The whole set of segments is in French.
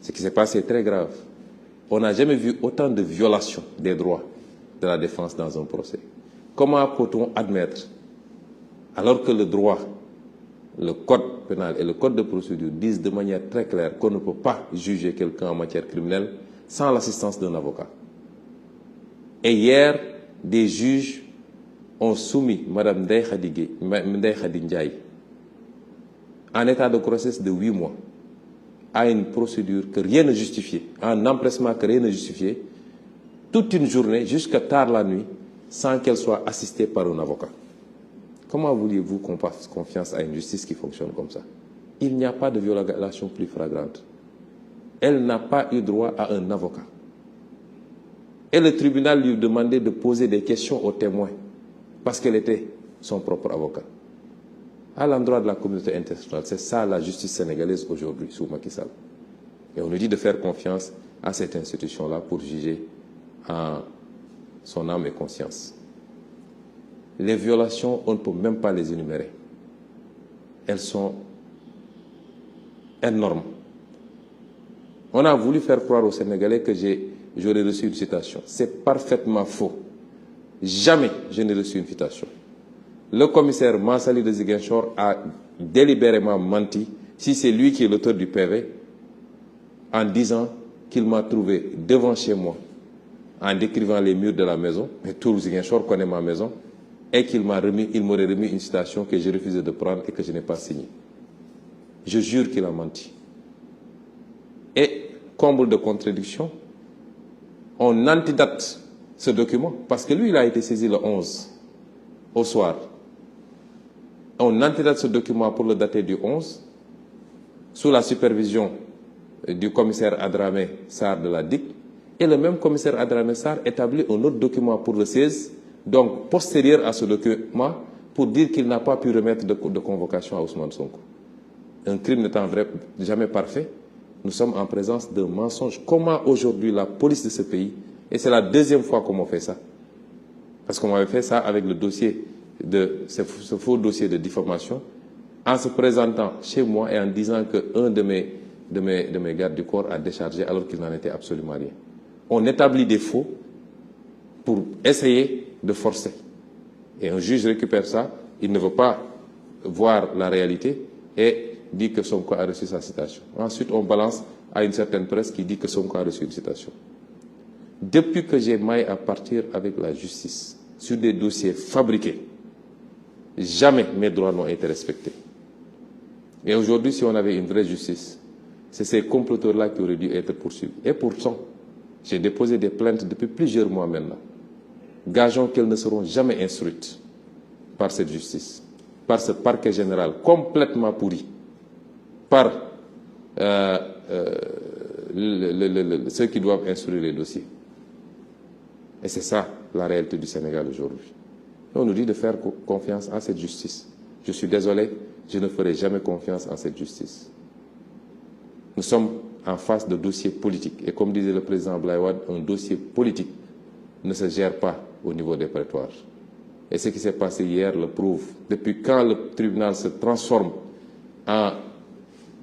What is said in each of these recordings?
Ce qui s'est passé est très grave. On n'a jamais vu autant de violations des droits de la défense dans un procès. Comment peut-on admettre, alors que le droit, le code pénal et le code de procédure disent de manière très claire qu'on ne peut pas juger quelqu'un en matière criminelle sans l'assistance d'un avocat? Et hier, des juges ont soumis Mme Ndeye Khady Ndiaye en état de grossesse de 8 mois à une procédure que rien ne justifiait, un empressement que rien ne justifiait, toute une journée jusqu'à tard la nuit, sans qu'elle soit assistée par un avocat. Comment vouliez-vous qu'on fasse confiance à une justice qui fonctionne comme ça? Il n'y a pas de violation plus flagrante. Elle n'a pas eu droit à un avocat. Et le tribunal lui demandait de poser des questions aux témoins parce qu'elle était son propre avocat. À l'endroit de la communauté internationale, c'est ça la justice sénégalaise aujourd'hui sous Macky Sall. Et on nous dit de faire confiance à cette institution-là pour juger en son âme et conscience. Les violations, on ne peut même pas les énumérer. Elles sont énormes. On a voulu faire croire aux Sénégalais que j'aurais reçu une citation. C'est parfaitement faux. Jamais je n'ai reçu une citation. Le commissaire Mansali de Ziguinchor a délibérément menti, si c'est lui qui est l'auteur du PV, en disant qu'il m'a trouvé devant chez moi, en décrivant les murs de la maison, mais tout Ziguinchor connaît ma maison, et qu'il m'aurait remis une citation que j'ai refusé de prendre et que je n'ai pas signée. Je jure qu'il a menti. Et, comble de contradiction, on antidate ce document, parce que lui, il a été saisi le 11, au soir. On antidate ce document pour le dater du 11, sous la supervision du commissaire Adramé Sarr de la DIC, et le même commissaire Adramé Sarr établit un autre document pour le 16, donc postérieur à ce document, pour dire qu'il n'a pas pu remettre de convocation à Ousmane Sonko. Un crime n'étant jamais parfait, nous sommes en présence d'un mensonge. Comment aujourd'hui la police de ce pays, et c'est la deuxième fois qu'on m'a fait ça, parce qu'on m'avait fait ça avec le dossier ce faux dossier de diffamation, en se présentant chez moi et en disant qu'un de mes gardes du corps a déchargé alors qu'il n'en était absolument rien. On établit des faux pour essayer de forcer. Et un juge récupère ça, il ne veut pas voir la réalité et dit que Sonko a reçu sa citation. Ensuite, on balance à une certaine presse qui dit que Sonko a reçu une citation. Depuis que j'ai maille à partir avec la justice sur des dossiers fabriqués, jamais mes droits n'ont été respectés. Et aujourd'hui, si on avait une vraie justice, c'est ces comploteurs-là qui auraient dû être poursuivis. Et pourtant, j'ai déposé des plaintes depuis plusieurs mois maintenant. Gageons qu'elles ne seront jamais instruites par cette justice, par ce parquet général complètement pourri, par ceux qui doivent instruire les dossiers. Et c'est ça la réalité du Sénégal aujourd'hui. On nous dit de faire confiance à cette justice. Je suis désolé, je ne ferai jamais confiance en cette justice. Nous sommes en face de dossiers politiques. Et comme disait le président Abdoulaye Wade, un dossier politique ne se gère pas au niveau des prétoires. Et ce qui s'est passé hier le prouve. Depuis quand le tribunal se transforme en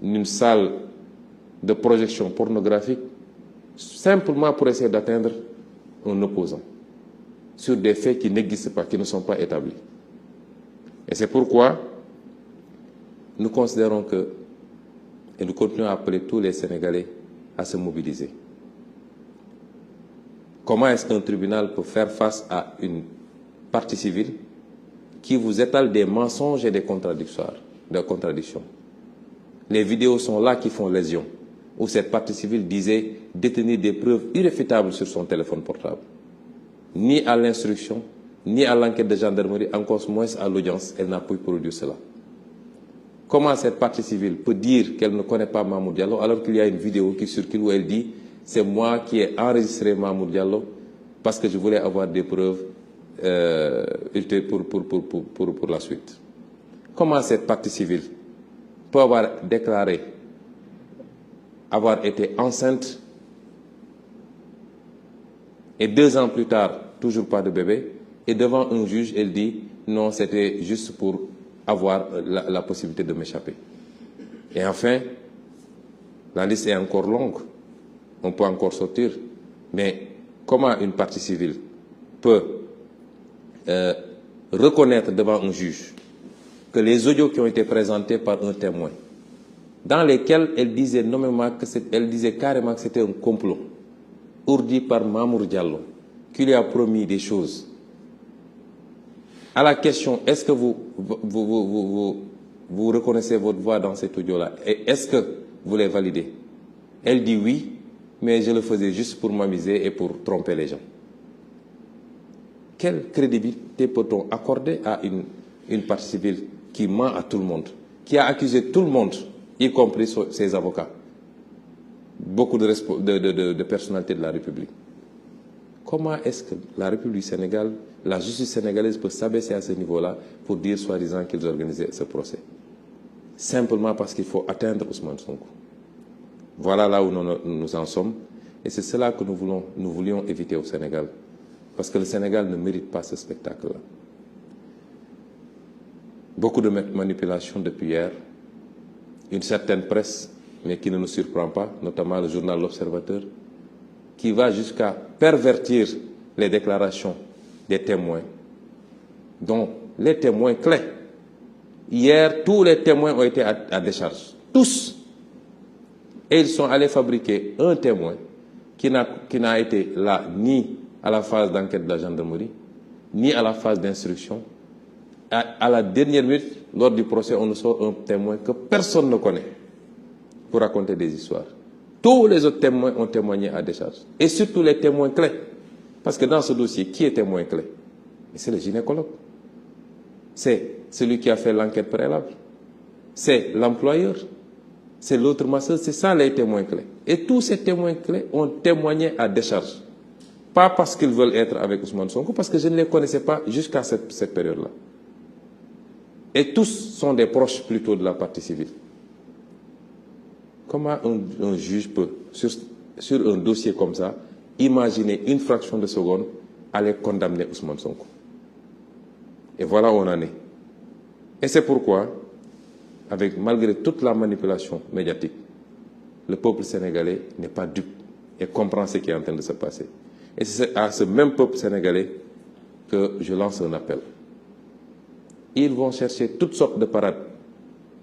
une salle de projection pornographique, simplement pour essayer d'atteindre un opposant, sur des faits qui n'existent pas, qui ne sont pas établis. Et c'est pourquoi nous considérons que, et nous continuons à appeler tous les Sénégalais à se mobiliser. Comment est-ce qu'un tribunal peut faire face à une partie civile qui vous étale des mensonges et des contradictions? Les vidéos sont là qui font lésion, où cette partie civile disait détenir des preuves irréfutables sur son téléphone portable. Ni à l'instruction, ni à l'enquête de gendarmerie, encore moins à l'audience, elle n'a pu produire cela. Comment cette partie civile peut dire qu'elle ne connaît pas Mamour Diallo alors qu'il y a une vidéo qui circule où elle dit « c'est moi qui ai enregistré Mamour Diallo parce que je voulais avoir des preuves pour la suite ». Comment cette partie civile peut avoir déclaré avoir été enceinte et 2 ans plus tard, toujours pas de bébé, et devant un juge, elle dit non, c'était juste pour avoir la possibilité de m'échapper. Et enfin, La liste est encore longue. On peut encore sortir. Mais comment une partie civile peut reconnaître devant un juge que les audios qui ont été présentés par un témoin, dans lesquels elle disait nommément elle disait carrément que c'était un complot ourdi par Mamour Diallo, qui lui a promis des choses. À la question, est-ce que vous reconnaissez votre voix dans cet audio-là? Et est-ce que vous les validez? Elle dit oui, mais je le faisais juste pour m'amuser et pour tromper les gens. Quelle crédibilité peut-on accorder à une partie civile qui ment à tout le monde, qui a accusé tout le monde, y compris ses avocats, beaucoup de personnalités de la République? Comment est-ce que la République du Sénégal, la justice sénégalaise peut s'abaisser à ce niveau-là pour dire soi-disant qu'ils organisaient ce procès? Simplement parce qu'il faut atteindre Ousmane Sonko. Voilà là où nous en sommes. Et c'est cela que nous voulions éviter au Sénégal. Parce que le Sénégal ne mérite pas ce spectacle-là. Beaucoup de manipulations depuis hier. Une certaine presse, mais qui ne nous surprend pas, notamment le journal L'Observateur, qui va jusqu'à pervertir les déclarations des témoins, dont les témoins clés. Hier, tous les témoins ont été à décharge. Tous. Et ils sont allés fabriquer un témoin qui n'a été là ni à la phase d'enquête de la gendarmerie, ni à la phase d'instruction. À la dernière minute, lors du procès, on nous sort un témoin que personne ne connaît pour raconter des histoires. Tous les autres témoins ont témoigné à décharge. Et surtout les témoins clés. Parce que dans ce dossier, qui est témoin clé? C'est le gynécologue. C'est celui qui a fait l'enquête préalable. C'est l'employeur. C'est l'autre masseuse. C'est ça les témoins clés. Et tous ces témoins clés ont témoigné à décharge. Pas parce qu'ils veulent être avec Ousmane Sonko, parce que je ne les connaissais pas jusqu'à cette période-là. Et tous sont des proches plutôt de la partie civile. Comment un juge peut, sur un dossier comme ça, imaginer une fraction de seconde aller condamner Ousmane Sonko? Et voilà où on en est. Et c'est pourquoi, malgré toute la manipulation médiatique, le peuple sénégalais n'est pas dupe et comprend ce qui est en train de se passer. Et c'est à ce même peuple sénégalais que je lance un appel. Ils vont chercher toutes sortes de parades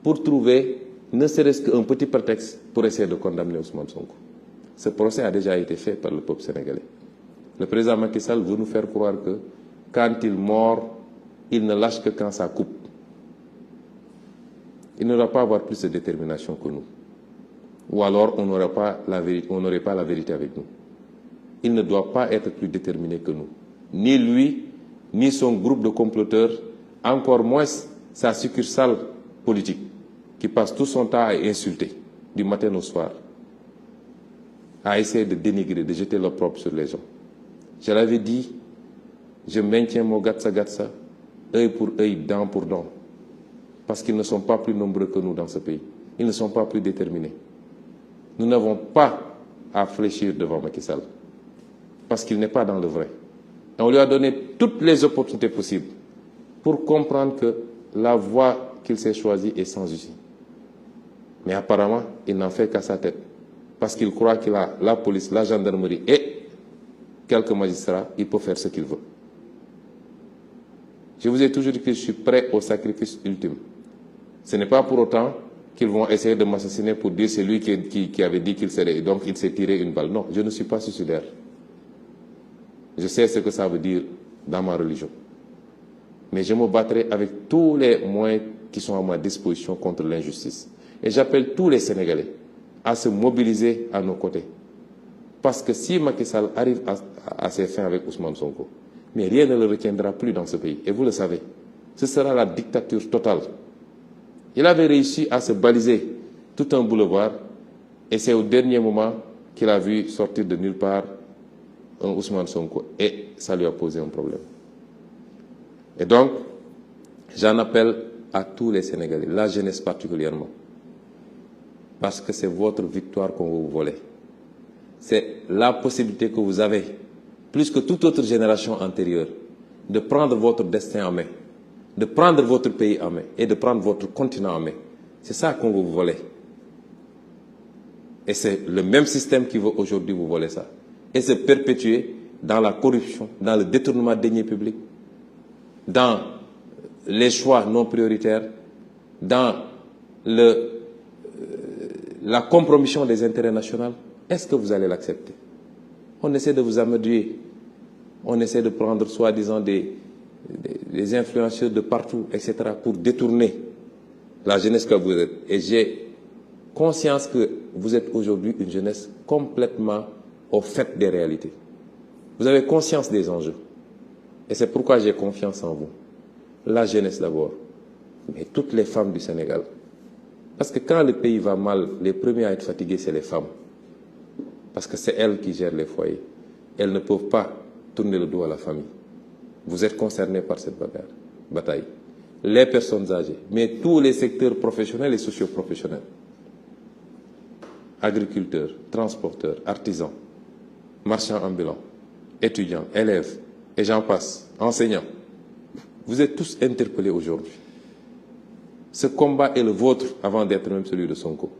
pour trouver ne serait-ce qu'un petit prétexte pour essayer de condamner Ousmane Sonko. Ce procès a déjà été fait par le peuple sénégalais. Le président Macky Sall veut nous faire croire que quand il mord, il ne lâche que quand ça coupe. Il ne doit pas avoir plus de détermination que nous. Ou alors on n'aurait pas la vérité avec nous. Il ne doit pas être plus déterminé que nous. Ni lui, ni son groupe de comploteurs, encore moins sa succursale politique, qui passe tout son temps à insulter, du matin au soir, à essayer de dénigrer, de jeter l'opprobre sur les gens. Je l'avais dit, je maintiens mon gatsa, œil pour œil, dent pour dent, parce qu'ils ne sont pas plus nombreux que nous dans ce pays. Ils ne sont pas plus déterminés. Nous n'avons pas à fléchir devant Macky Sall, parce qu'il n'est pas dans le vrai. Et on lui a donné toutes les opportunités possibles pour comprendre que la voie qu'il s'est choisie est sans issue. Mais apparemment, il n'en fait qu'à sa tête. Parce qu'il croit qu'il a la police, la gendarmerie et quelques magistrats, il peut faire ce qu'il veut. Je vous ai toujours dit que je suis prêt au sacrifice ultime. Ce n'est pas pour autant qu'ils vont essayer de m'assassiner pour dire c'est lui qui avait dit qu'il serait. Donc il s'est tiré une balle. Non, je ne suis pas suicidaire. Je sais ce que ça veut dire dans ma religion. Mais je me battrai avec tous les moyens qui sont à ma disposition contre l'injustice. Et j'appelle tous les Sénégalais à se mobiliser à nos côtés. Parce que si Macky Sall arrive à ses fins avec Ousmane Sonko, mais rien ne le retiendra plus dans ce pays. Et vous le savez, ce sera la dictature totale. Il avait réussi à se baliser tout un boulevard et c'est au dernier moment qu'il a vu sortir de nulle part un Ousmane Sonko et ça lui a posé un problème. Et donc, j'en appelle à tous les Sénégalais, la jeunesse particulièrement, parce que c'est votre victoire qu'on va vous voler. C'est la possibilité que vous avez, plus que toute autre génération antérieure, de prendre votre destin en main, de prendre votre pays en main et de prendre votre continent en main. C'est ça qu'on va vous voler. Et c'est le même système qui veut aujourd'hui vous voler ça. Et se perpétuer dans la corruption, dans le détournement de deniers publics, dans les choix non prioritaires, dans la compromission des intérêts nationaux. Est-ce que vous allez l'accepter? On essaie de vous amadouer. On essaie de prendre soi-disant des influenceurs de partout, etc., pour détourner la jeunesse que vous êtes. Et j'ai conscience que vous êtes aujourd'hui une jeunesse complètement au fait des réalités. Vous avez conscience des enjeux. Et c'est pourquoi j'ai confiance en vous. La jeunesse d'abord, mais toutes les femmes du Sénégal. Parce que quand le pays va mal, les premiers à être fatigués, c'est les femmes. Parce que c'est elles qui gèrent les foyers. Elles ne peuvent pas tourner le dos à la famille. Vous êtes concernés par cette bataille. Les personnes âgées, mais tous les secteurs professionnels et socio-professionnels. Agriculteurs, transporteurs, artisans, marchands ambulants, étudiants, élèves, et j'en passe, enseignants. Vous êtes tous interpellés aujourd'hui. Ce combat est le vôtre avant d'être même celui de Sonko.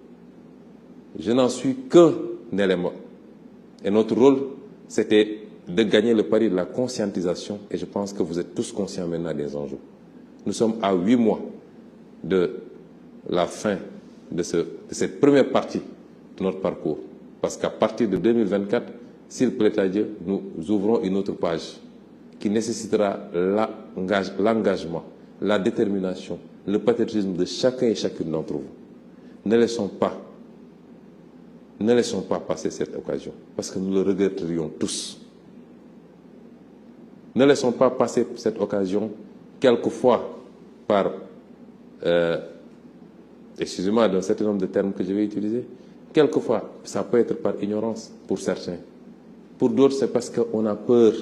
Je n'en suis qu'un élément. Et notre rôle, c'était de gagner le pari de la conscientisation. Et je pense que vous êtes tous conscients maintenant des enjeux. Nous sommes à 8 mois de la fin de cette première partie de notre parcours. Parce qu'à partir de 2024, s'il plaît à Dieu, nous ouvrons une autre page qui nécessitera l'engagement, la détermination, le patriotisme de chacun et chacune d'entre vous. Ne laissons pas passer cette occasion, parce que nous le regretterions tous. Ne laissons pas passer cette occasion, quelquefois par, excusez-moi d'un certain nombre de termes que je vais utiliser, quelquefois ça peut être par ignorance pour certains. Pour d'autres, c'est parce qu'on a peur